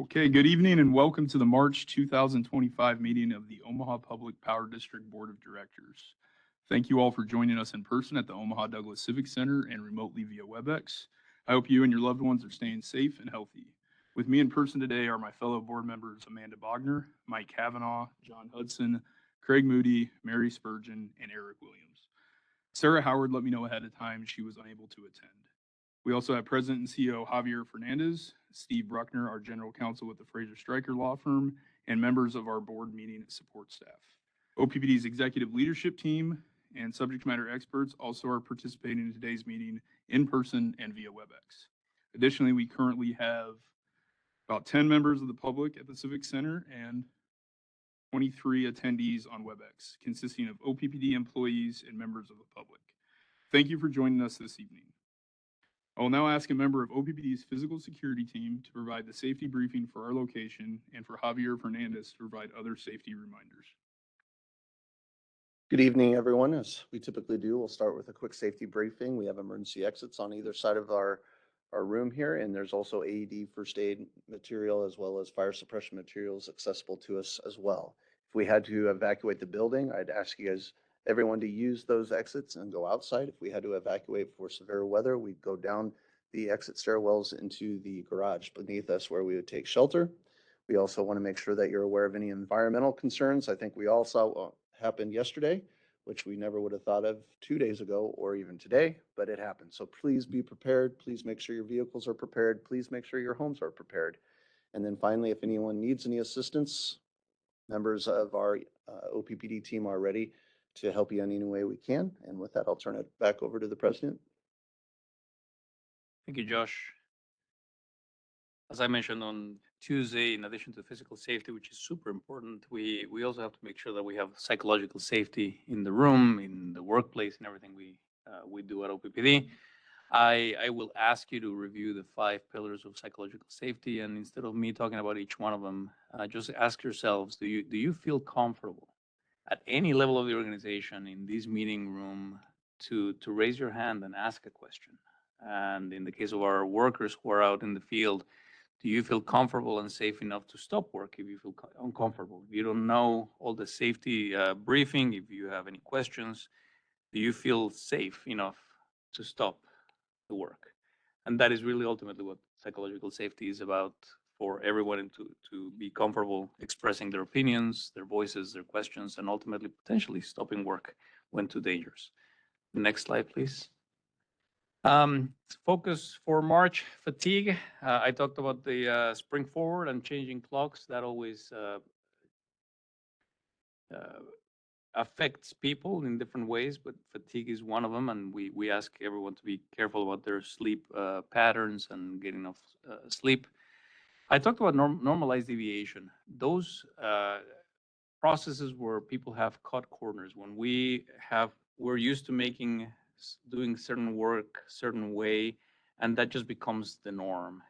Okay, good evening and welcome to the March 2025 meeting of the Omaha Public Power District Board of Directors. Thank you all for joining us in person at the Omaha Douglas Civic Center and remotely via WebEx. I hope you and your loved ones are staying safe and healthy. With me in person today are my fellow board members Amanda Bogner, Mike Kavanaugh, John Hudson, Craig Moody, Mary Spurgeon, and Eric Williams. Sarah Howard let me know ahead of time she was unable to attend. We also have President and CEO Javier Fernandez, Steve Bruckner, our General Counsel with the Fraser Stryker Law Firm, and members of our board meeting support staff. OPPD's executive leadership team and subject matter experts also are participating in today's meeting in person and via WebEx. Additionally, we currently have about 10 members of the public at the Civic Center and 23 attendees on WebEx, consisting of OPPD employees and members of the public. Thank you for joining us this evening. I will now ask a member of OPPD's physical security team to provide the safety briefing for our location and for Javier Fernandez to provide other safety reminders. Good evening, everyone. As we typically do, we'll start with a quick safety briefing. We have emergency exits on either side of our room here, and there's also AED first aid material as well as fire suppression materials accessible to us as well. If we had to evacuate the building, I'd ask you guys, everyone, to use those exits and go outside. If we had to evacuate for severe weather, we'd go down the exit stairwells into the garage beneath us where we would take shelter. We also want to make sure that you're aware of any environmental concerns. I think we all saw what happened yesterday, which we never would have thought of 2 days ago or even today, but it happened. So please be prepared. Please make sure your vehicles are prepared. Please make sure your homes are prepared. And then finally, if anyone needs any assistance, members of our OPPD team are ready to help you in any way we can. And with that, I'll turn it back over to the president. Thank you, Josh. As I mentioned on Tuesday, in addition to physical safety, which is super important, we also have to make sure that we have psychological safety in the room, in the workplace, and everything we do at OPPD. I will ask you to review the 5 pillars of psychological safety, and instead of me talking about each one of them, just ask yourselves: do you feel comfortable at any level of the organization in this meeting room to raise your hand and ask a question? And in the case of our workers who are out in the field, do you feel comfortable and safe enough to stop work if you feel uncomfortable? If you don't know all the safety briefing, if you have any questions, do you feel safe enough to stop the work? And that is really ultimately what psychological safety is about, for everyone to be comfortable expressing their opinions, their voices, their questions, and ultimately potentially stopping work when too dangerous. Next slide, please. Focus for March: fatigue. I talked about the spring forward and changing clocks. That always affects people in different ways, but fatigue is one of them. And we ask everyone to be careful about their sleep patterns and getting enough sleep. I talked about normalized deviation. Those processes where people have cut corners, when we're used to doing certain work certain way, and that just becomes the norm.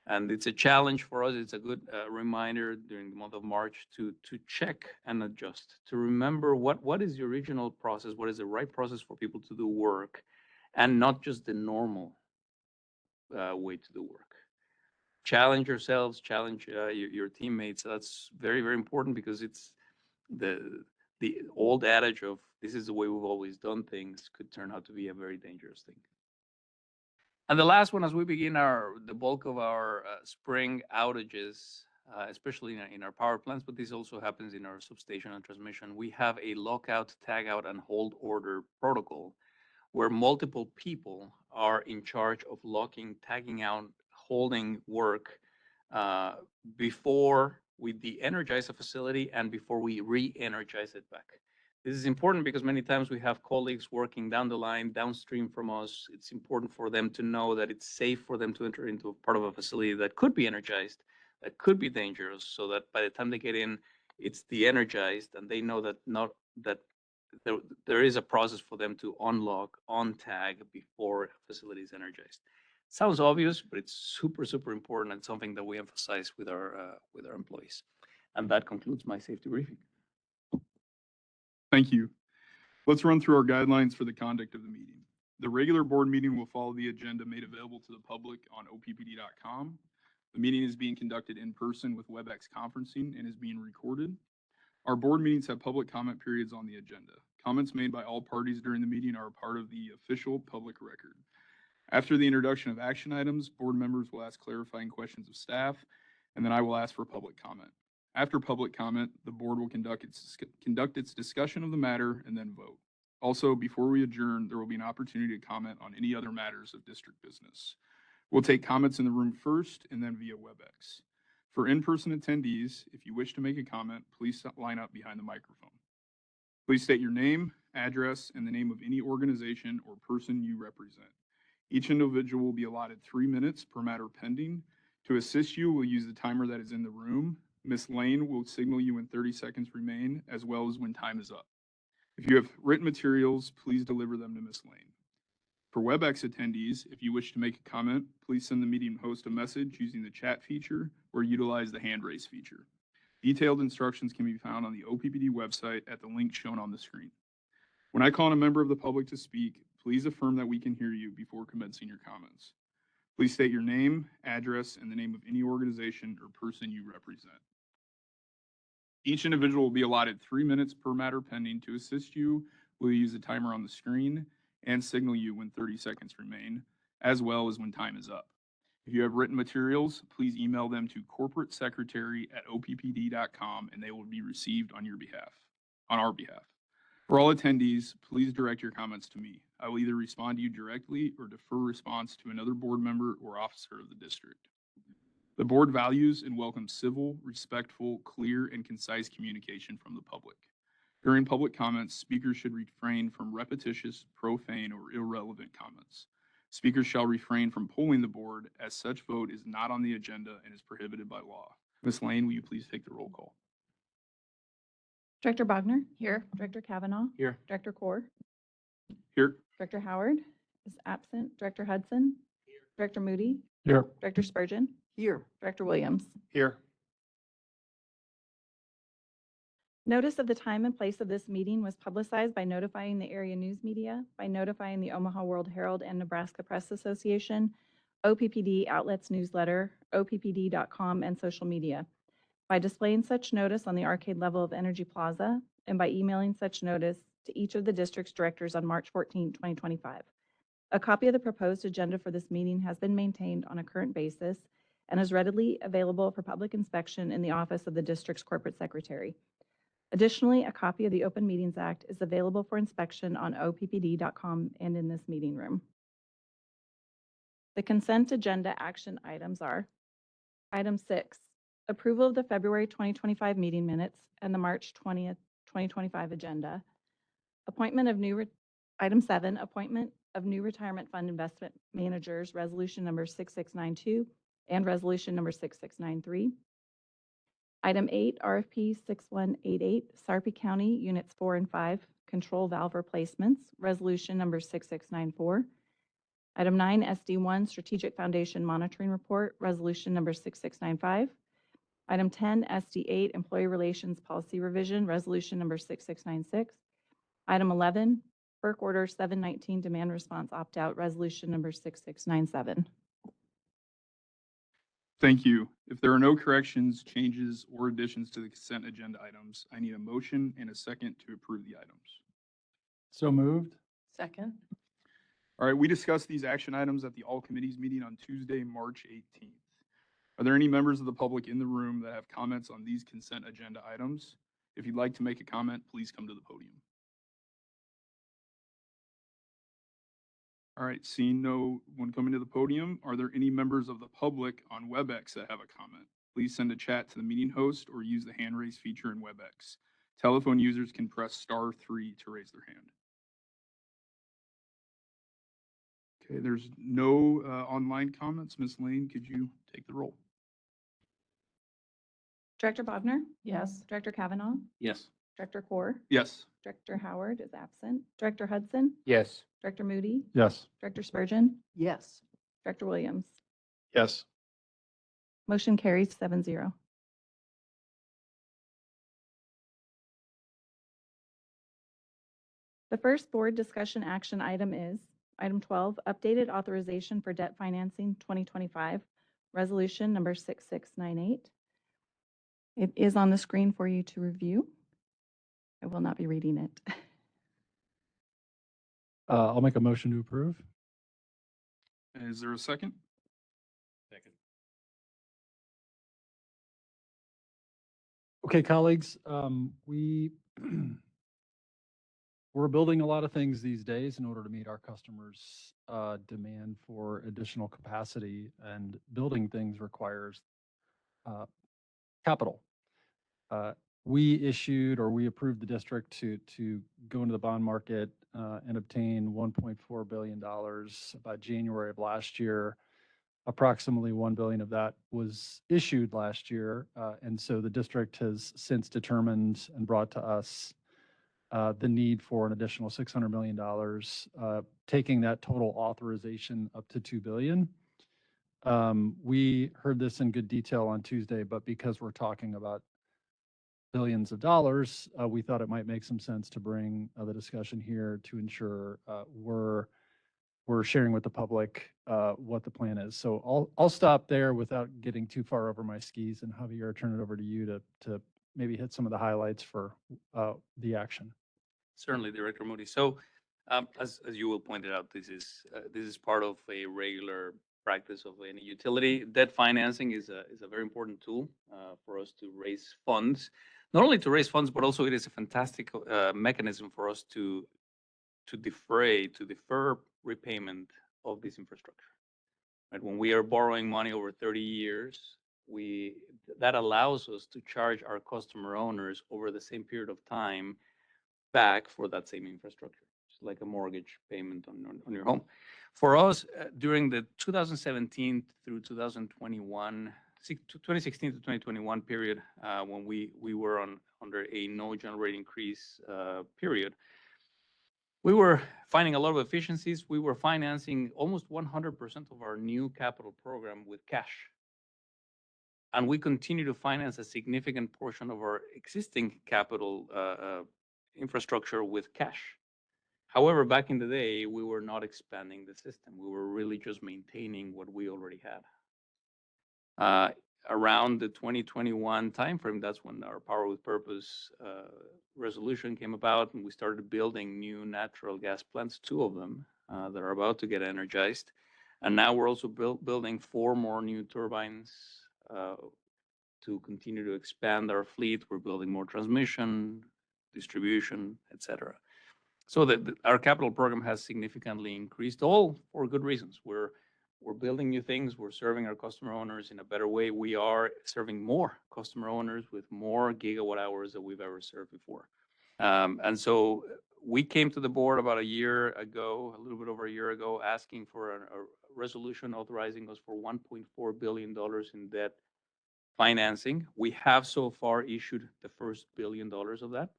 And it's a challenge for us. It's a good reminder during the month of March to check and adjust, to remember what is the original process, what is the right process for people to do work, and not just the normal way to do work. Challenge yourselves, challenge your teammates. That's very, very important, because it's the old adage of this is the way we've always done things could turn out to be a very dangerous thing. And the last one, as we begin the bulk of our spring outages, especially in our power plants, but this also happens in our substation and transmission, we have a lockout, tag out, and hold order protocol where multiple people are in charge of locking, tagging out, holding work before we de-energize a facility and before we re-energize it back. This is important because many times we have colleagues working down the line, downstream from us. It's important for them to know that it's safe for them to enter into a part of a facility that could be energized, that could be dangerous, so that by the time they get in, it's de-energized, and they know that there is a process for them to unlock, untag before a facility is energized. Sounds obvious, but it's super, super important, and something that we emphasize with our employees. And that concludes my safety briefing. Thank you. Let's run through our guidelines for the conduct of the meeting. The regular board meeting will follow the agenda made available to the public on OPPD.com. The meeting is being conducted in person with WebEx conferencing and is being recorded. Our board meetings have public comment periods on the agenda. Comments made by all parties during the meeting are a part of the official public record. After the introduction of action items, board members will ask clarifying questions of staff, and then I will ask for public comment. After public comment, the board will conduct its discussion of the matter and then vote. Also, before we adjourn, there will be an opportunity to comment on any other matters of district business. We'll take comments in the room first and then via WebEx. For in-person attendees, if you wish to make a comment, please line up behind the microphone. Please state your name, address, and the name of any organization or person you represent. Each individual will be allotted 3 minutes per matter pending. To assist you, we'll use the timer that is in the room. Ms. Lane will signal you when 30 seconds remain, as well as when time is up. If you have written materials, please deliver them to Ms. Lane. For WebEx attendees, if you wish to make a comment, please send the meeting host a message using the chat feature or utilize the hand raise feature. Detailed instructions can be found on the OPPD website at the link shown on the screen. When I call on a member of the public to speak, please affirm that we can hear you before commencing your comments. Please state your name, address, and the name of any organization or person you represent. Each individual will be allotted 3 minutes per matter pending. To assist you, we'll use the timer on the screen and signal you when 30 seconds remain, as well as when time is up. If you have written materials, please email them to corporatesecretary@oppd.com and they will be received on our behalf. For all attendees, please direct your comments to me. I will either respond to you directly or defer response to another board member or officer of the district. The board values and welcomes civil, respectful, clear, and concise communication from the public. During public comments, speakers should refrain from repetitious, profane, or irrelevant comments. Speakers shall refrain from polling the board, as such vote is not on the agenda and is prohibited by law. Ms. Lane, will you please take the roll call? Director Bogner? Here. Director Kavanaugh? Here. Director Core? Here. Director Howard is absent. Director Hudson? Here. Director Moody? Here. Director Spurgeon? Here. Director Williams? Here. Notice of the time and place of this meeting was publicized by notifying the area news media, by notifying the Omaha World Herald and Nebraska Press Association, OPPD outlets newsletter, oppd.com, and social media, by displaying such notice on the arcade level of Energy Plaza, and by emailing such notice to each of the district's directors on March 14, 2025. A copy of the proposed agenda for this meeting has been maintained on a current basis and is readily available for public inspection in the office of the district's corporate secretary. Additionally, a copy of the Open Meetings Act is available for inspection on oppd.com and in this meeting room. The consent agenda action items are: Item 6, approval of the February 2025 meeting minutes and the March 20th, 2025 agenda. Item 7, appointment of new retirement fund investment managers, resolution number 6692 and resolution number 6693. Item 8, RFP 6188, Sarpy County Units 4 and 5, Control Valve Replacements, Resolution Number 6694. Item 9, SD1, Strategic Foundation Monitoring Report, Resolution Number 6695. Item 10, SD8, Employee Relations Policy Revision, Resolution Number 6696. Item 11, FERC Order 719, Demand Response Opt-out, Resolution Number 6697. Thank you. If there are no corrections, changes, or additions to the consent agenda items, I need a motion and a second to approve the items. So moved. Second. All right, we discussed these action items at the all committees meeting on Tuesday, March 18th. Are there any members of the public in the room that have comments on these consent agenda items? If you'd like to make a comment, please come to the podium. All right, seeing no one coming to the podium, are there any members of the public on WebEx that have a comment? Please send a chat to the meeting host or use the hand raise feature in WebEx. Telephone users can press *3 to raise their hand. Okay, there's no online comments. Ms. Lane, could you take the roll? Director Bogner? Yes. Director Kavanaugh? Yes. Director Core? Yes. Director Howard is absent. Director Hudson? Yes. Director Moody? Yes. Director Spurgeon? Yes. Director Williams? Yes. Motion carries 7-0. The first board discussion action item is item 12, updated authorization for debt financing 2025, Resolution number 6698. It is on the screen for you to review. I will not be reading it. I'll make a motion to approve. Is there a second? Second. Okay, colleagues, we're building a lot of things these days in order to meet our customers' demand for additional capacity, and building things requires capital. We issued, or we approved the district to go into the bond market and obtain $1.4 billion by January of last year. Approximately 1 billion of that was issued last year. And so the district has since determined and brought to us the need for an additional $600 million, taking that total authorization up to 2 billion. We heard this in good detail on Tuesday, but because we're talking about billions of dollars, we thought it might make some sense to bring the discussion here to ensure we're sharing with the public what the plan is. So I'll stop there without getting too far over my skis, and Javier, turn it over to you to maybe hit some of the highlights for the action. Certainly, Director Moody. So, as you will point it out, this is part of a regular practice of any utility. Debt financing is a very important tool for us to raise funds. Not only to raise funds, but also it is a fantastic mechanism for us to defer repayment of this infrastructure. Right? When we are borrowing money over 30 years, that allows us to charge our customer owners over the same period of time back for that same infrastructure. It's like a mortgage payment on your home. For us, during the 2017 through 2021, 2016 to 2021 period, when we were under a no general rate increase period, we were finding a lot of efficiencies. We were financing almost 100% of our new capital program with cash. And we continue to finance a significant portion of our existing capital infrastructure with cash. However, back in the day, we were not expanding the system. We were really just maintaining what we already had. Around the 2021 timeframe, that's when our Power with Purpose resolution came about, and we started building new natural gas plants, 2 of them that are about to get energized. And now we're also building 4 more new turbines to continue to expand our fleet. We're building more transmission, distribution, etc. So our capital program has significantly increased, all for good reasons. We're building new things. We're serving our customer owners in a better way. We are serving more customer owners with more gigawatt hours than we've ever served before. And so we came to the board about a year ago, a little bit over a year ago, asking for a resolution authorizing us for $1.4 billion in debt financing. We have so far issued the first $1 billion of that.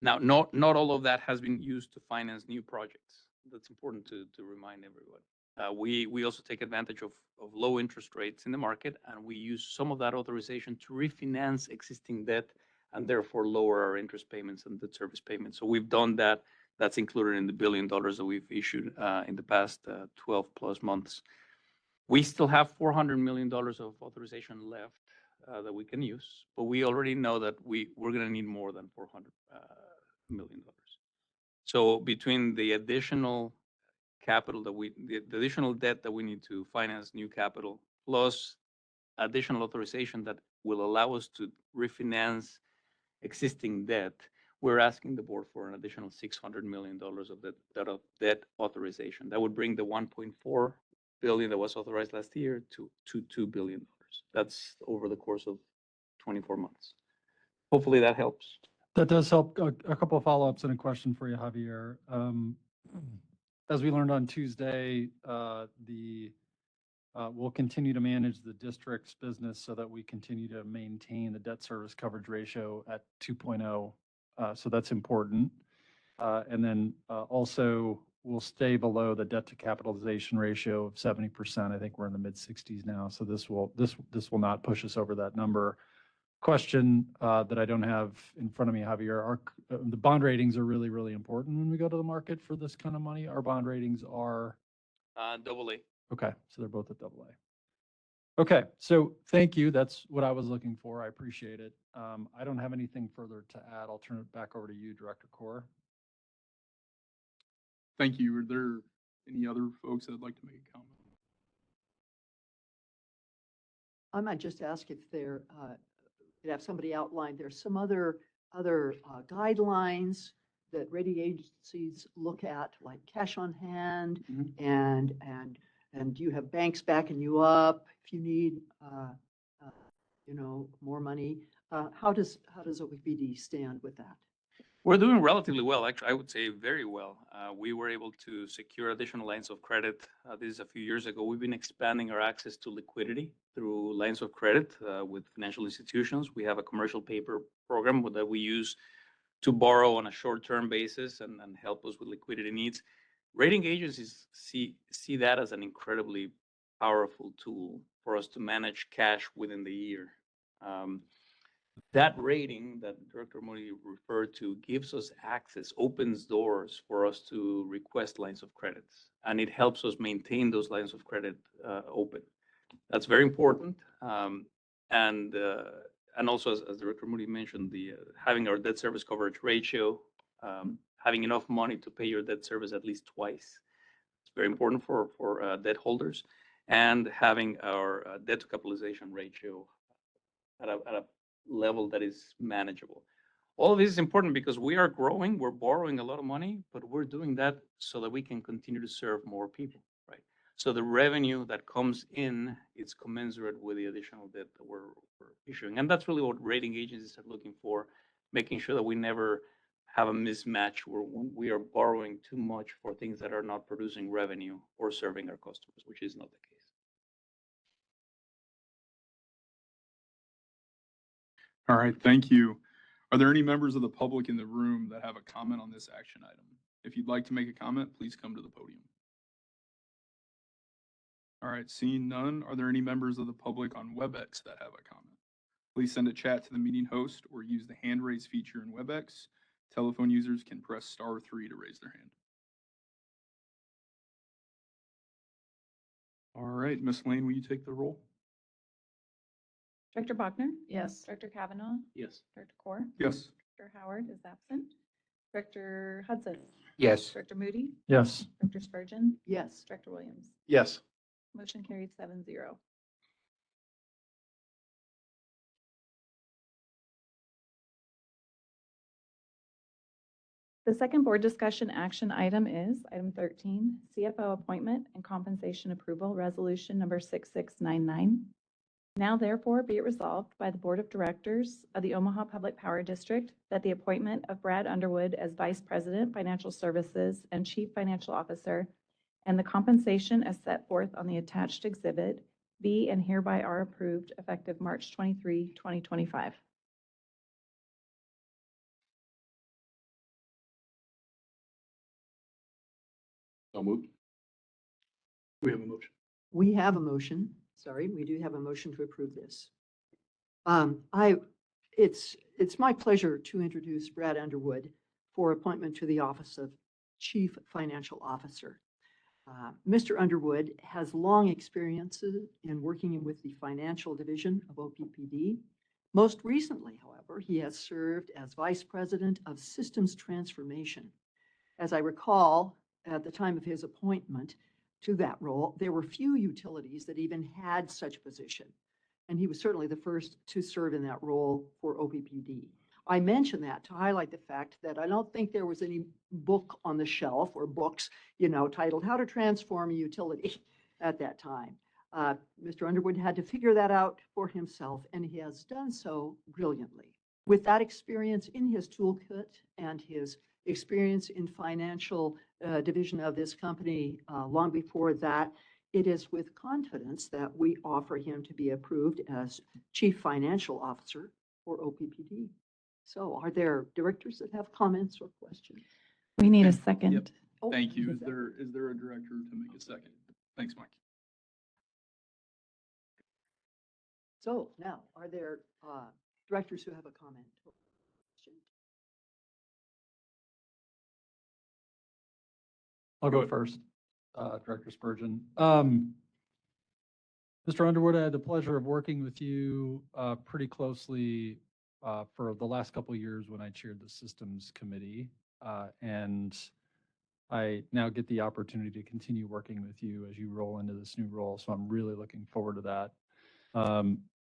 Now, not all of that has been used to finance new projects. That's important to remind everyone. We also take advantage of low interest rates in the market, and we use some of that authorization to refinance existing debt and therefore lower our interest payments and debt service payments. So we've done that. That's included in the $1 billion that we've issued in the past 12 plus months. We still have $400 million of authorization left that we can use, but we already know that we're going to need more than $400 million. So between the additional capital the additional debt that we need to finance new capital, plus additional authorization that will allow us to refinance existing debt, we're asking the board for an additional $600 million of debt authorization. That would bring the $1.4 billion that was authorized last year to $2 billion. That's over the course of 24 months. Hopefully that helps. That does help. A couple of follow-ups and a question for you, Javier. As we learned on Tuesday, we'll continue to manage the district's business so that we continue to maintain the debt service coverage ratio at 2.0. So that's important. And then also we'll stay below the debt to capitalization ratio of 70%. I think we're in the mid 60s now. So this will not push us over that number. Question that I don't have in front of me, Javier, the bond ratings are really, really important when we go to the market for this kind of money. Our bond ratings are AA. okay, so they're both at AA. Okay, so thank you. That's what I was looking for. I appreciate it. I don't have anything further to add. I'll turn it back over to you, Director Core. Thank you. Are there any other folks that'd like to make a comment? I might just ask if there, could have somebody outline, there's some other guidelines that rating agencies look at, like cash on hand, Mhm. and do you have banks backing you up if you need, more money? How does OPPD stand with that? We're doing relatively well, actually, I would say very well. We were able to secure additional lines of credit. This is a few years ago. We've been expanding our access to liquidity through lines of credit with financial institutions. We have a commercial paper program that we use to borrow on a short-term basis and help us with liquidity needs. Rating agencies see that as an incredibly powerful tool for us to manage cash within the year. That rating that Director Moody referred to gives us access, opens doors for us to request lines of credit, and it helps us maintain those lines of credit open. That's very important. And also, as Director Moody mentioned, having our debt service coverage ratio, having enough money to pay your debt service at least twice. It's very important for debt holders, and having our debt to capitalization ratio at a level that is manageable. All of this is important because we are growing, we're borrowing a lot of money, but we're doing that so that we can continue to serve more people, right? So the revenue that comes in is commensurate with the additional debt that we're issuing. And that's really what rating agencies are looking for, making sure that we never have a mismatch where we are borrowing too much for things that are not producing revenue or serving our customers, which is not the case. All right, thank you. Are there any members of the public in the room that have a comment on this action item? If you'd like to make a comment, please come to the podium. All right, seeing none, are there any members of the public on WebEx that have a comment? Please send a chat to the meeting host or use the hand raise feature in WebEx. Telephone users can press *3 to raise their hand. All right, Ms. Lane, will you take the roll? Director Bachner? Yes. Director Kavanaugh? Yes. Director Core? Yes. Director Howard is absent. Director Hudson? Yes. Director Moody? Yes. Director Spurgeon? Yes. Director Williams? Yes. Motion carried 7-0. The second board discussion action item is item 13, CFO appointment and compensation approval, resolution number 6699. Now therefore be it resolved by the Board of Directors of the Omaha Public Power District that the appointment of Brad Underwood as Vice President, Financial Services and Chief Financial Officer and the compensation as set forth on the attached exhibit be and hereby are approved effective March 23, 2025. So moved. We have a motion. We have a motion. Sorry, we do have a motion to approve this. It's my pleasure to introduce Brad Underwood for appointment to the office of Chief Financial Officer. Mr. Underwood has long experiences in working with the financial division of OPPD. Most recently, however, he has served as Vice President of Systems Transformation. As I recall, at the time of his appointment to that role, there were few utilities that even had such a position. And he was certainly the first to serve in that role for OPPD. I mention that to highlight the fact that I don't think there was any book on the shelf or books, titled How to Transform a Utility at that time. Mr. Underwood had to figure that out for himself, and he has done so brilliantly. With that experience in his toolkit and his experience in financial division of this company long before that, it is with confidence that we offer him to be approved as Chief Financial Officer for OPPD. So are there directors that have comments or questions? We need a Yep. second. Oh, Thank you. is Is that- there a director to make a second? Thanks, Mike. So now, are there directors who have a comment or question? I'll go first, Director Spurgeon. Mr. Underwood, I had the pleasure of working with you pretty closely for the last couple of years when I chaired the Systems Committee. And I now get the opportunity to continue working with you as you roll into this new role. So I'm really looking forward to that.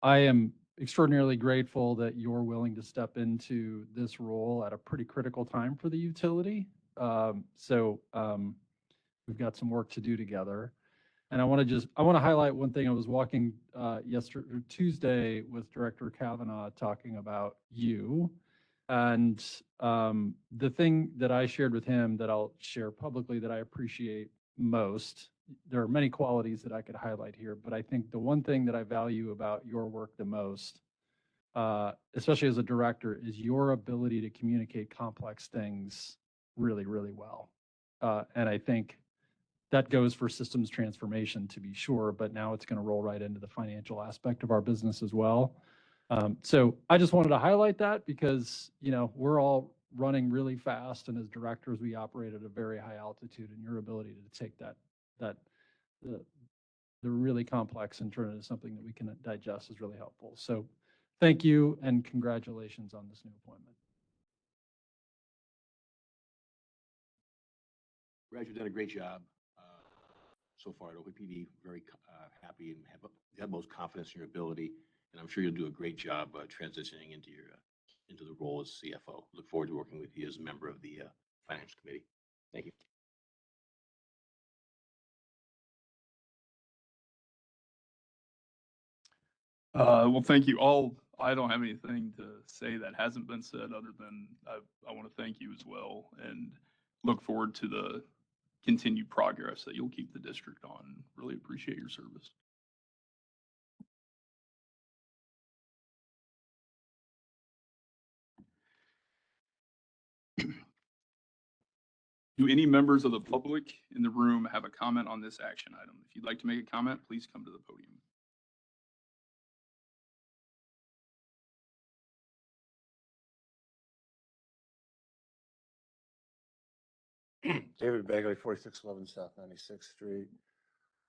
I am extraordinarily grateful that you're willing to step into this role at a pretty critical time for the utility. We've got some work to do together. And I want to highlight one thing. I was walking Tuesday with Director Kavanaugh talking about you. And the thing that I shared with him that I'll share publicly that I appreciate most, there are many qualities that I could highlight here, but I think the one thing that I value about your work the most, especially as a director, is your ability to communicate complex things really, really well. And I think that goes for systems transformation, to be sure, but now it's going to roll right into the financial aspect of our business as well. So I just wanted to highlight that because, we're all running really fast, and as directors, we operate at a very high altitude, and your ability to take the really complex and turn it into something that we can digest is really helpful. So thank you and congratulations on this new appointment. Brad, you've done a great job so far at OPPD. Very happy and have the utmost confidence in your ability. And I'm sure you'll do a great job transitioning into the role as CFO. Look forward to working with you as a member of the Finance Committee. Thank you. Well, thank you all. I don't have anything to say that hasn't been said other than I want to thank you as well and look forward to the continued progress that you'll keep the district on. Really appreciate your service. Do any members of the public in the room have a comment on this action item? If you'd like to make a comment, please come to the podium. David Bagley, 4611 South 96th Street.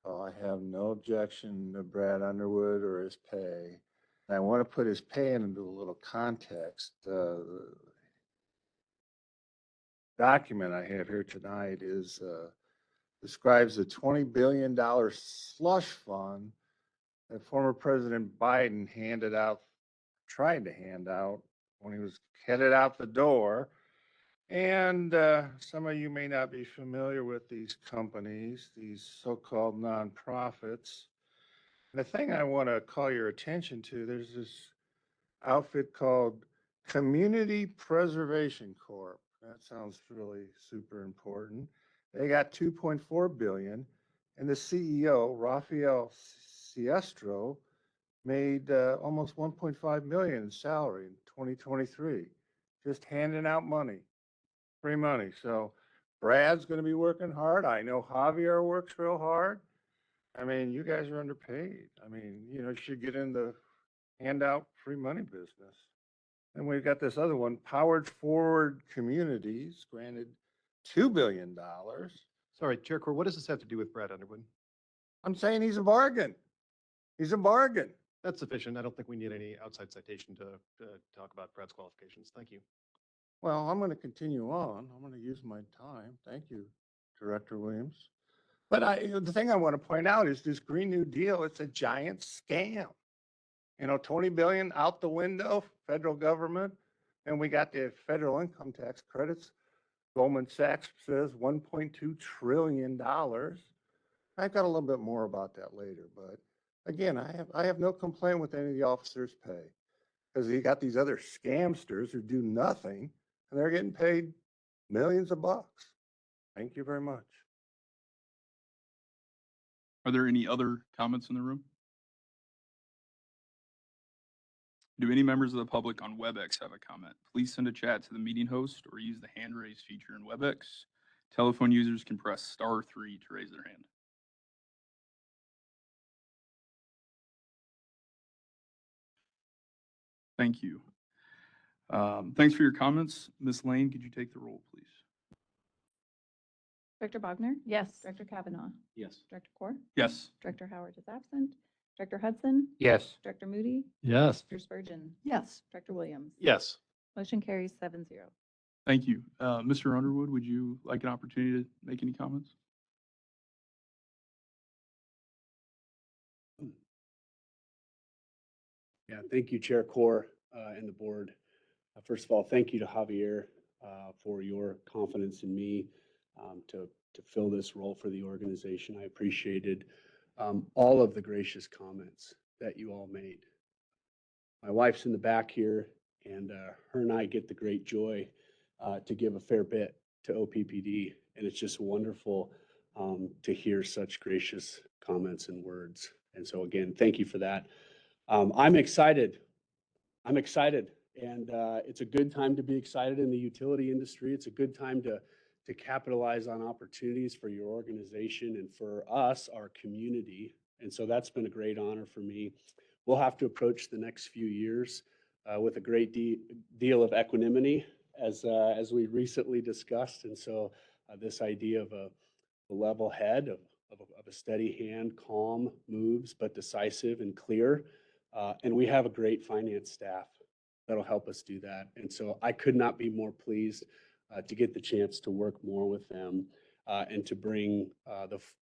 I have no objection to Brad Underwood or his pay. And I want to put his pay into a little context. The document I have here tonight describes a $20 billion slush fund that former President Biden tried to hand out when he was headed out the door. And some of you may not be familiar with these companies, these so-called nonprofits. The thing I want to call your attention to, there's this outfit called Community Preservation Corp. That sounds really super important. They got 2.4 billion, and the CEO, Rafael Siestro, made almost 1.5 million in salary in 2023, just handing out money. Free money. So Brad's going to be working hard. I know Javier works real hard. I mean, you guys are underpaid. I mean, you should get in the handout free money business. And we've got this other one, Powered Forward Communities, granted $2 billion. Sorry, Chair Core, what does this have to do with Brad Underwood? I'm saying he's a bargain. He's a bargain. That's sufficient. I don't think we need any outside citation to talk about Brad's qualifications. Thank you. Well, I'm going to continue on. I'm going to use my time. Thank you, Director Williams. But the thing I want to point out is this Green New Deal, it's a giant scam. 20 billion out the window, federal government, and we got the federal income tax credits. Goldman Sachs says $1.2 trillion. I've got a little bit more about that later, but again, I have no complaint with any of the officers' pay because you got these other scamsters who do nothing and they're getting paid millions of bucks. Thank you very much. Are there any other comments in the room? Do any members of the public on WebEx have a comment? Please send a chat to the meeting host or use the hand raise feature in WebEx. Telephone users can press *3 to raise their hand. Thank you. Thanks for your comments. Ms. Lane, could you take the roll, please? Director Bogner? Yes. Director Kavanaugh? Yes. Director Core? Yes. Director Howard is absent. Director Hudson, Yes. Director Moody, Yes. Director Spurgeon, Yes. Director Williams. Yes. Motion carries 7-0. Thank you. Mr. Underwood, would you like an opportunity to make any comments? Yeah, thank you, Chair Core and the board. First of all, thank you to Javier for your confidence in me to fill this role for the organization. I appreciated all of the gracious comments that you all made. My wife's in the back here, and her and I get the great joy to give a fair bit to OPPD, and it's just wonderful to hear such gracious comments and words. And so again, thank you for that. I'm excited. I'm excited, and it's a good time to be excited in the utility industry. It's a good time to capitalize on opportunities for your organization and for us, our community. And so that's been a great honor for me. We'll have to approach the next few years with a great deal of equanimity, as we recently discussed. And so this idea of a level head, of a steady hand, calm moves, but decisive and clear. And we have a great finance staff that'll help us do that. And so I could not be more pleased to get the chance to work more with them and to bring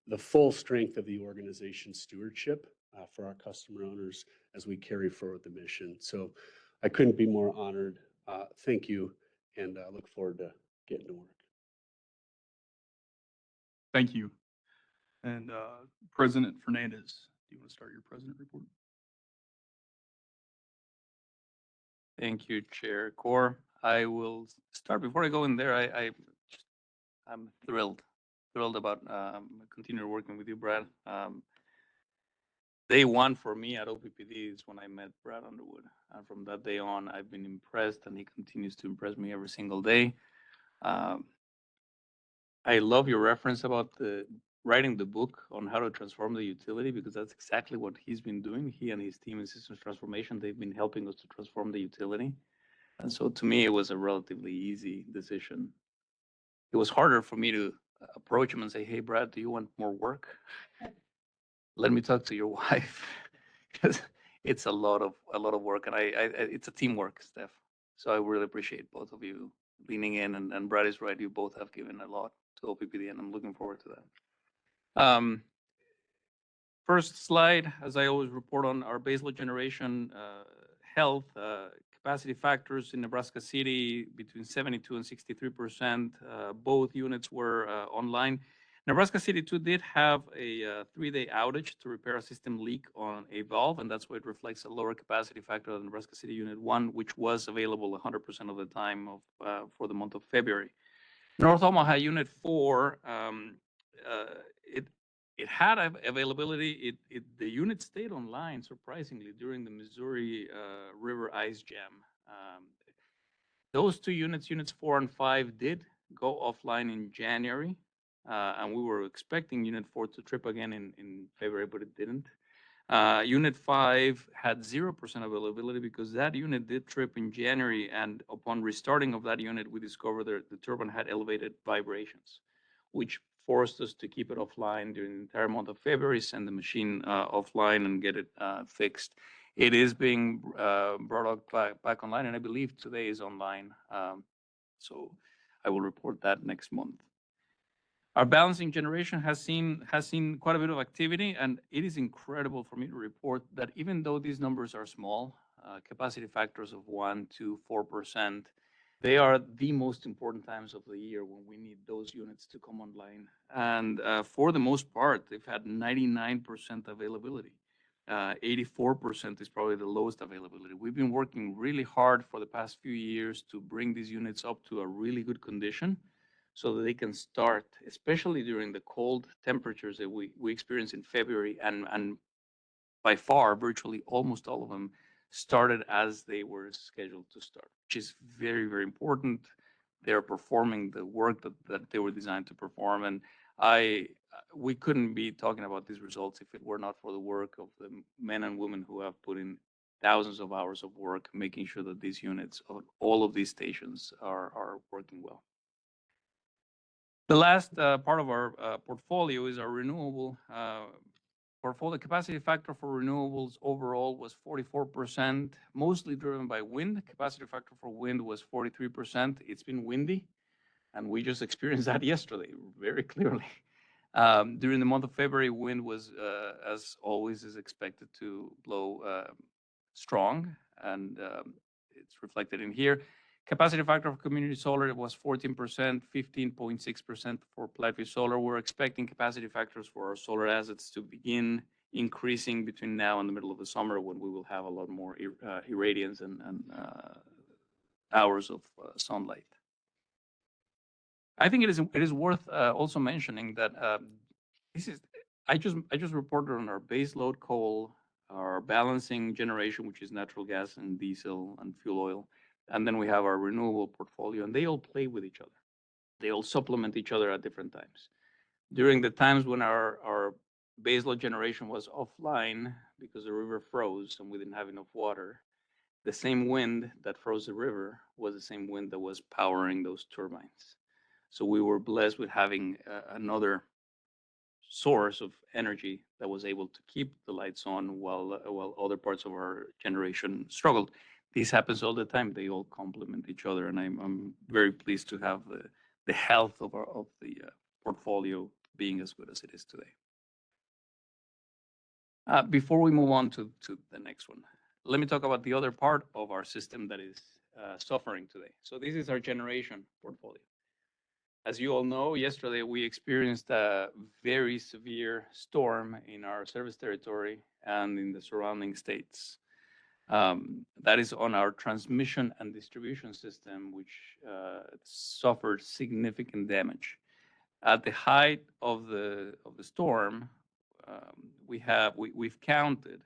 the full strength of the organization's stewardship for our customer owners as we carry forward the mission. So I couldn't be more honored. Thank you, and look forward to getting to work. Thank you. And President Fernandez, do you want to start your president report? Thank you, Chair Core. I will start, before I go in there, I'm thrilled about continuing working with you, Brad. Day one for me at OPPD is when I met Brad Underwood. And from that day on, I've been impressed, and he continues to impress me every single day. I love your reference about writing the book on how to transform the utility, because that's exactly what he's been doing. He and his team in systems transformation, they've been helping us to transform the utility. And so to me, it was a relatively easy decision. It was harder for me to approach him and say, hey, Brad, do you want more work? Let me talk to your wife, because it's a lot of work, and it's a teamwork, Steph. So I really appreciate both of you leaning in, and Brad is right. You both have given a lot to OPPD, and I'm looking forward to that. First slide, as I always report on our baseload generation health capacity factors in Nebraska City between 72 and 63%. Both units were online. Nebraska City 2 did have a 3-day outage to repair a system leak on a valve, and that's why it reflects a lower capacity factor than Nebraska City Unit 1, which was available 100% of the time for the month of February. North Omaha Unit 4, it had availability. The unit stayed online, surprisingly, during the Missouri River ice jam. Those two units, units 4 and 5, did go offline in January. And we were expecting Unit 4 to trip again in February, but it didn't. Unit 5 had 0% availability because that unit did trip in January, and upon restarting of that unit, we discovered that the turbine had elevated vibrations, which forced us to keep it offline during the entire month of February, send the machine offline and get it fixed. It is being brought back online, and I believe today is online. So I will report that next month. Our balancing generation has seen quite a bit of activity, and it is incredible for me to report that even though these numbers are small, capacity factors of 1 to 4%, they are the most important times of the year when we need those units to come online. And for the most part, they've had 99% availability. 84% is probably the lowest availability. We've been working really hard for the past few years to bring these units up to a really good condition, so that they can start, especially during the cold temperatures that we experienced in February, and by far, virtually almost all of them started as they were scheduled to start, which is very, very important. They're performing the work that they were designed to perform, and we couldn't be talking about these results if it were not for the work of the men and women who have put in thousands of hours of work making sure that these units, all of these stations, are working well. The last part of our portfolio is our renewable portfolio capacity factor for renewables overall was 44%, mostly driven by wind. Capacity factor for wind was 43%. It's been windy, and we just experienced that yesterday very clearly. During the month of February, wind was, as always, is expected to blow strong, and it's reflected in here. Capacity factor for community solar was 14%, 15.6% for Platteview Solar. We're expecting capacity factors for our solar assets to begin increasing between now and the middle of the summer, when we will have a lot more irradiance and hours of sunlight. I think it is worth also mentioning that I just reported on our base load coal, our balancing generation, which is natural gas and diesel and fuel oil, and then we have our renewable portfolio, and they all play with each other. They all supplement each other at different times. During the times when our base load generation was offline because the river froze and we didn't have enough water, the same wind that froze the river was the same wind that was powering those turbines. So we were blessed with having another source of energy that was able to keep the lights on while other parts of our generation struggled. This happens all the time. They all complement each other, and I'm very pleased to have the health of the portfolio being as good as it is today. Before we move on to the next one, let me talk about the other part of our system that is suffering today. So this is our generation portfolio. As you all know, yesterday we experienced a very severe storm in our service territory and in the surrounding states. That is on our transmission and distribution system, which suffered significant damage. At the height of the storm, we've counted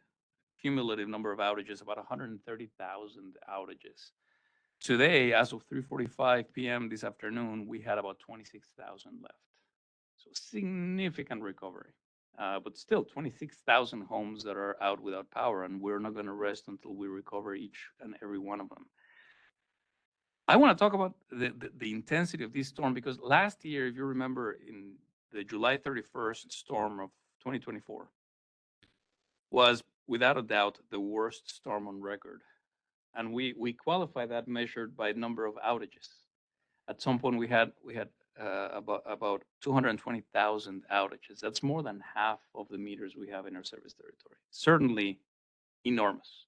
cumulative number of outages, about 130,000 outages. Today, as of 3:45 p.m. this afternoon, we had about 26,000 left. So significant recovery. But still 26,000 homes that are out without power, and we're not going to rest until we recover each and every one of them. I want to talk about the intensity of this storm, because last year, if you remember, in the July 31st storm of 2024, was without a doubt the worst storm on record. And we qualify that measured by number of outages. At some point, we had about 220,000 outages. That's more than half of the meters we have in our service territory. Certainly enormous.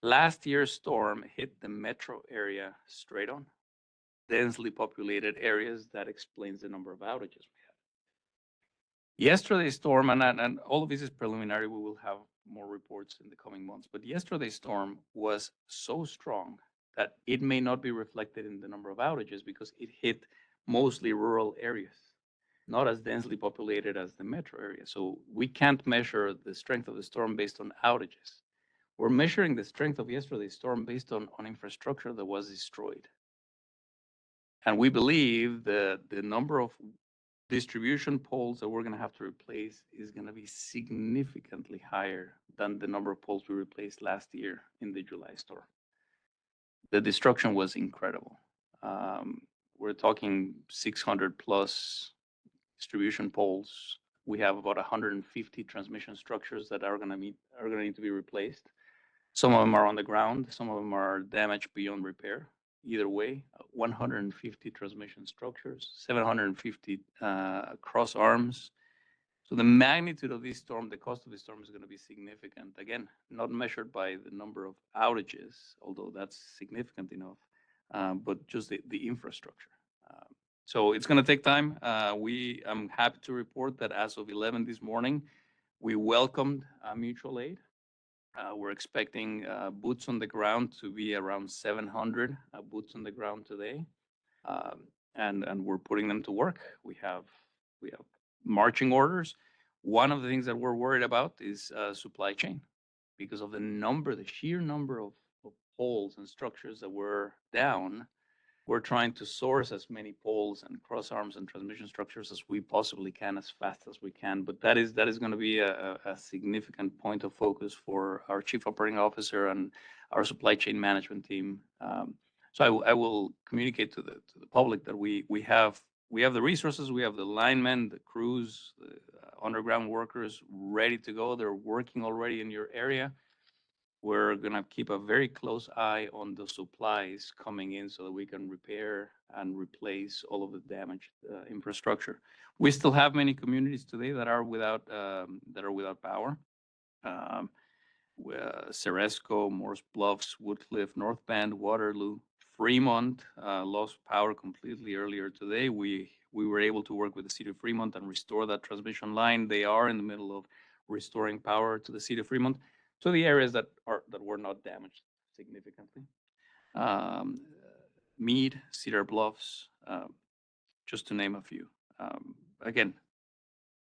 Last year's storm hit the metro area straight on, densely populated areas. That explains the number of outages we had. Yesterday's storm, and all of this is preliminary, we will have more reports in the coming months, but yesterday's storm was so strong that it may not be reflected in the number of outages because it hit mostly rural areas, not as densely populated as the metro area. So we can't measure the strength of the storm based on outages. We're measuring the strength of yesterday's storm based on infrastructure that was destroyed. And we believe the number of distribution poles that we're going to have to replace is going to be significantly higher than the number of poles we replaced last year in the July storm. The destruction was incredible. We're talking 600 plus distribution poles. We have about 150 transmission structures that are going to need to be replaced. Some of them are on the ground. Some of them are damaged beyond repair. Either way, 150 transmission structures, 750 cross arms. So the magnitude of this storm, the cost of this storm is going to be significant. Again, not measured by the number of outages, although that's significant enough, but just the infrastructure. So it's going to take time. I'm happy to report that as of 11 this morning, we welcomed mutual aid. We're expecting boots on the ground to be around 700 boots on the ground today, and we're putting them to work. We have marching orders. One of the things that we're worried about is supply chain, because of the sheer number of poles and structures that were down. We're trying to source as many poles and cross arms and transmission structures as we possibly can, as fast as we can. But that is going to be a significant point of focus for our chief operating officer and our supply chain management team. So I will communicate to the public that we have we have the resources, we have the linemen, the crews, the underground workers ready to go. They're working already in your area. We're gonna keep a very close eye on the supplies coming in so that we can repair and replace all of the damaged infrastructure. We still have many communities today that are without power. Um, Ceresco, Morse Bluffs, Woodcliff, North Bend, Waterloo, Fremont lost power completely earlier today. We were able to work with the city of Fremont and restore that transmission line. They are in the middle of restoring power to the city of Fremont, to the areas that were not damaged significantly. Um, Meade, Cedar Bluffs, just to name a few. Again,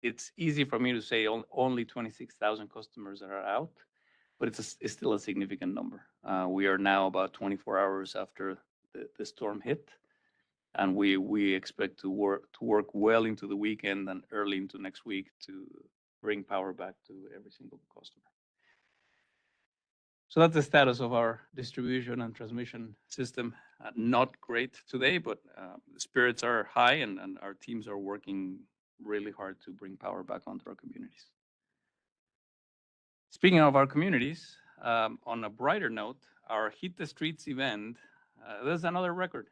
it's easy for me to say only 26,000 customers that are out, but it's still a significant number. We are now about 24 hours after the storm hit, and we expect to work well into the weekend and early into next week to bring power back to every single customer. So that's the status of our distribution and transmission system. Not great today, but the spirits are high, and our teams are working really hard to bring power back onto our communities. Speaking of our communities, on a brighter note, our Heat the Streets event, this is another record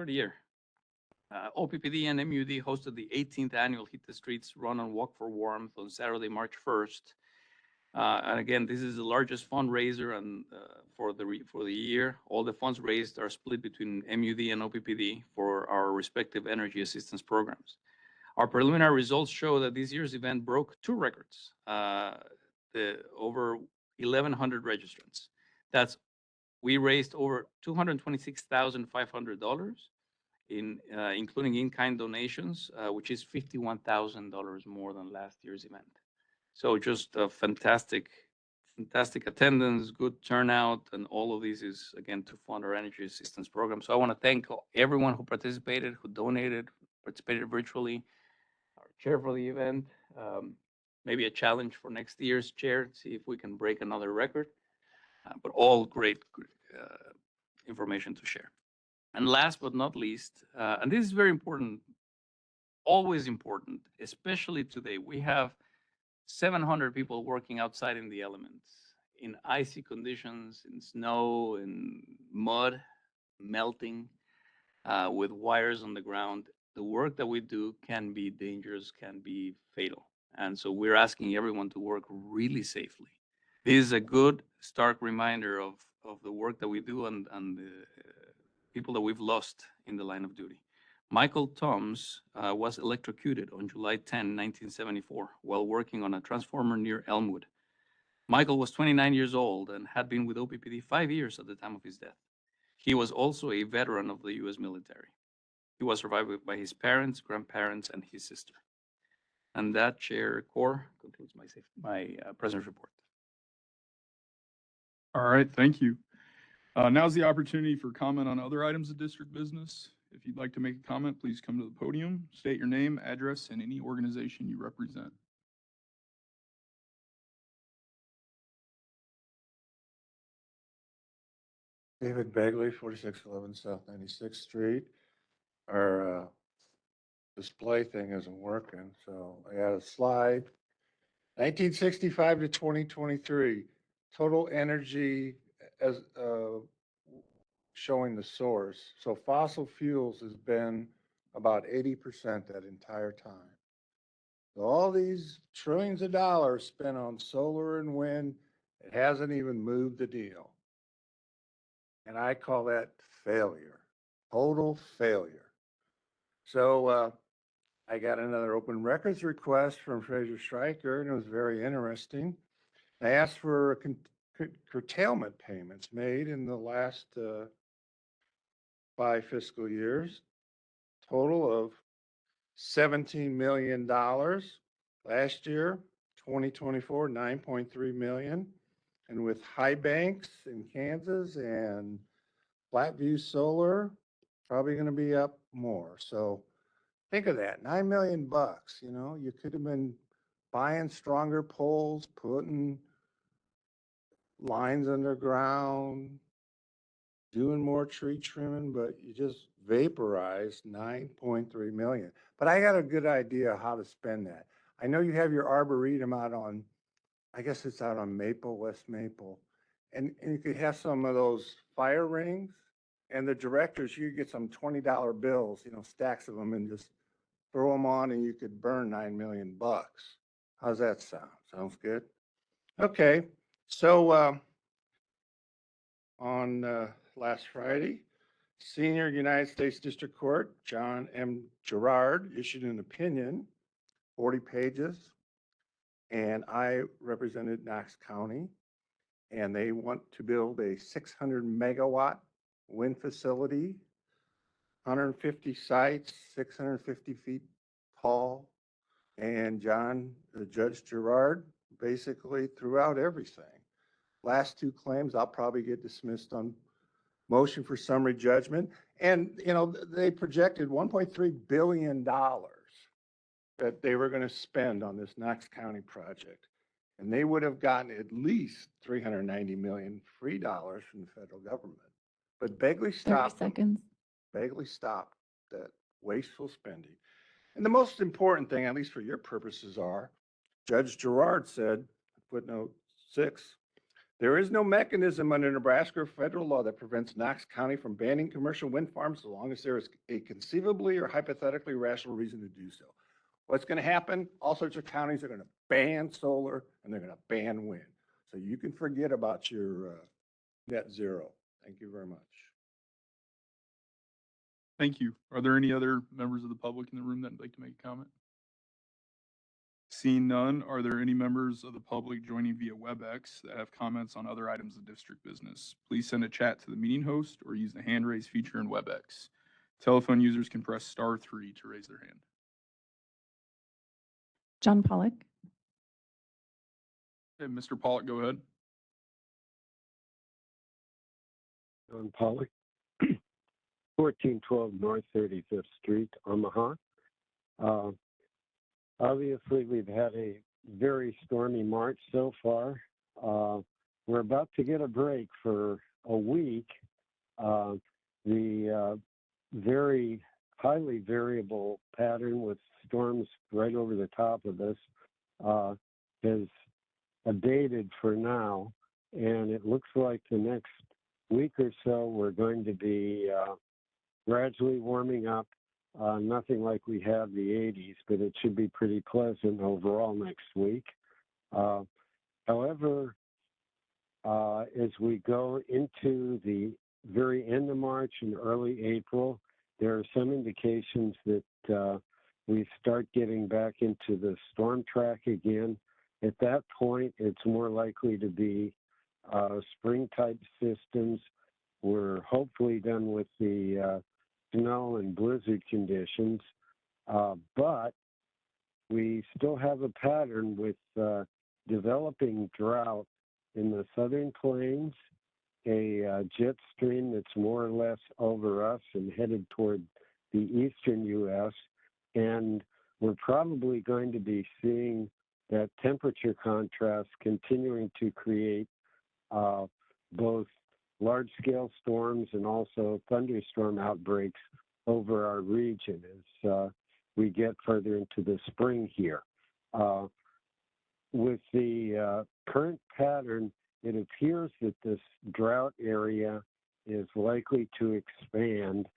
year. OPPD and MUD hosted the 18th annual Heat the Streets Run and Walk for Warmth on Saturday, March 1st. And again, this is the largest fundraiser for the year. All the funds raised are split between MUD and OPPD for our respective energy assistance programs. Our preliminary results show that this year's event broke two records. Over 1,100 registrants. We raised over $226,500 including in-kind donations, which is $51,000 more than last year's event. So just a fantastic attendance, good turnout, and all of this is again to fund our energy assistance program. So I want to thank everyone who participated, who donated, participated virtually, our chair for the event. Maybe a challenge for next year's chair, see if we can break another record. But all great information to share. And last but not least, and this is very important, always important, especially today, we have 700 people working outside in the elements, in icy conditions, in snow, in mud, melting, with wires on the ground. The work that we do can be dangerous, can be fatal. And so we're asking everyone to work really safely. This is a good, stark reminder of the work that we do and the people that we've lost in the line of duty. Michael Toms was electrocuted on July 10, 1974, while working on a transformer near Elmwood. Michael was 29 years old and had been with OPPD 5 years at the time of his death. He was also a veteran of the U.S. military. He was survived by his parents, grandparents, and his sister. And that, Chair Core, concludes my president's report. All right, thank you. Now's the opportunity for comment on other items of district business. If you'd like to make a comment, please come to the podium, state your name, address, and any organization you represent. David Bagley, 4611 South 96th Street. Our display thing isn't working, so I got a slide. 1965 to 2023, total energy as showing the source. So fossil fuels has been about 80% that entire time. So all these trillions of dollars spent on solar and wind, it hasn't even moved the deal. And I call that failure, total failure. So I got another open records request from Fraser Stryker, and it was very interesting. I asked for curtailment payments made in the last 5 fiscal years, total of $17 million. Last year, 2024, 9.3 million. And with High Banks in Kansas and Flatview Solar, probably going to be up more. So think of that, $9 million. You know, you could have been buying stronger poles, putting lines underground, doing more tree trimming, but you just vaporized 9.3 million. But I got a good idea how to spend that. I know you have your arboretum out on, I guess it's out on Maple, West Maple. And you could have some of those fire rings, and the directors, you get some $20 bills, stacks of them, and just throw them on, and you could burn 9 million bucks. How's that sound? Sounds good? Okay, so on last Friday, Senior United States District Court, John M. Gerard, issued an opinion, 40 pages, and I represented Knox County, and they want to build a 600 megawatt wind facility, 150 sites, 650 feet tall, and Judge Gerard basically threw out everything. Last two claims, I'll probably get dismissed on motion for summary judgment. And, they projected $1.3 billion that they were going to spend on this Knox County project. And they would have gotten at least $390 million free dollars from the federal government. But Begley 30 stopped them. seconds. Begley stopped that wasteful spending. And the most important thing, at least for your purposes, are Judge Gerard said, footnote 6, there is no mechanism under Nebraska federal law that prevents Knox County from banning commercial wind farms so long as there is a conceivably or hypothetically rational reason to do so. What's going to happen? All sorts of counties are going to ban solar and they're going to ban wind. So you can forget about your net zero. Thank you very much. Thank you. Are there any other members of the public in the room that would like to make a comment? Seeing none, are there any members of the public joining via WebEx that have comments on other items of district business? Please send a chat to the meeting host or use the hand raise feature in WebEx. Telephone users can press *3 to raise their hand. John Pollock. Okay, Mr. Pollock, go ahead. John Pollock, 1412 North 35th Street, Omaha. Obviously, we've had a very stormy March so far. We're about to get a break for a week. The very highly variable pattern with storms right over the top of us has abated for now, and it looks like the next week or so we're going to be gradually warming up. Nothing like we have the 80s, but it should be pretty pleasant overall next week. However, as we go into the very end of March and early April, there are some indications that we start getting back into the storm track again. At that point, it's more likely to be spring-type systems. We're hopefully done with the snow and blizzard conditions, but we still have a pattern with developing drought in the southern plains, a jet stream that's more or less over us and headed toward the eastern U.S., and we're probably going to be seeing that temperature contrast continuing to create both large-scale storms and also thunderstorm outbreaks over our region as we get further into the spring here. With the current pattern, it appears that this drought area is likely to expand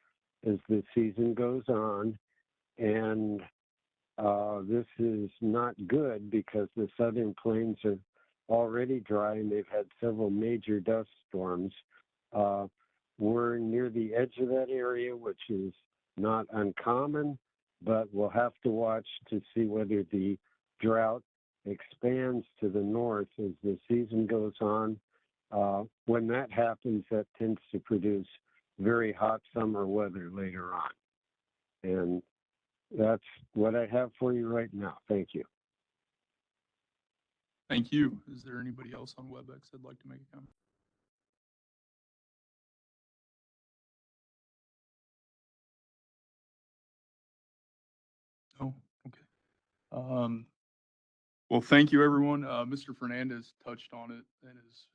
as the season goes on, and this is not good because the southern plains are already dry and they've had several major dust storms. We're near the edge of that area, which is not uncommon, but we'll have to watch to see whether the drought expands to the north as the season goes on. When that happens, that tends to produce very hot summer weather later on. And that's what I have for you right now. Thank you. Thank you. Is there anybody else on WebEx that'd like to make a comment? Oh, okay. Well, thank you, everyone. Mr. Fernandez touched on it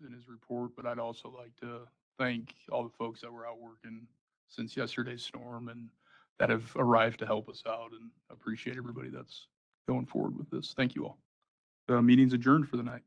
in his report, but I'd also like to thank all the folks that were out working since yesterday's storm and that have arrived to help us out, and appreciate everybody that's going forward with this. Thank you all. The meeting's adjourned for the night.